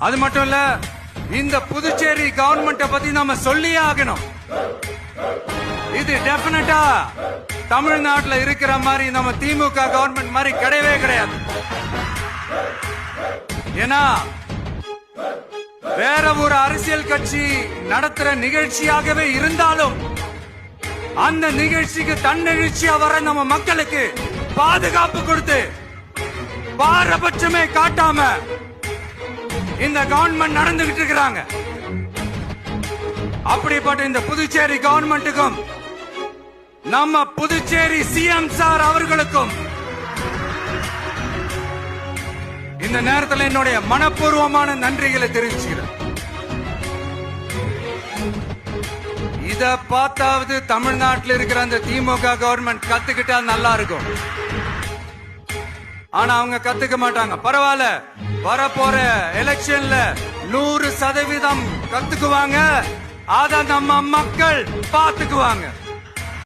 அது மட்டும் இல்ல, இந்த புதுச்சேரி கவர்மெண்ட பத்தி நாம சொல்லியே ஆகணும். இது டெபினட்டா தமிழ்நாட்டுல இருக்கிற மாதிரி நம்ம திமுக கவர்மெண்ட் மாதிரி கிடையவே கிடையாது. ஏன்னா வேற ஒரு அரசியல் கட்சி நடத்துற நிகழ்ச்சியாகவே இருந்தாலும் அந்த நிகழ்ச்சிக்கு தன்னெழுச்சியா வர நம்ம மக்களுக்கு பாதுகாப்பு கொடுத்து பாரபட்சமே காட்டாம இந்த கவர்மெண்ட் நடந்துகிட்டு இருக்கிறாங்க. அப்படிப்பட்ட இந்த புதுச்சேரி கவர்மெண்ட்டுக்கும் நம்ம புதுச்சேரி சிஎம் சார் அவர்களுக்கும் இந்த நேரத்தில் என்னுடைய மனப்பூர்வமான நன்றிகளை தெரிவிச்சுக்கிறேன். இத பார்த்தாவது தமிழ்நாட்டில் இருக்கிற அந்த திமுக கவர்மெண்ட் கத்துக்கிட்டா நல்லா இருக்கும். ஆனா அவங்க கத்துக்க மாட்டாங்க. பரவாயில்ல, வரப்போற எலெக்ஷன்ல 100% கத்துக்குவாங்க. அத நம்ம மக்கள் பாத்துக்குவாங்க.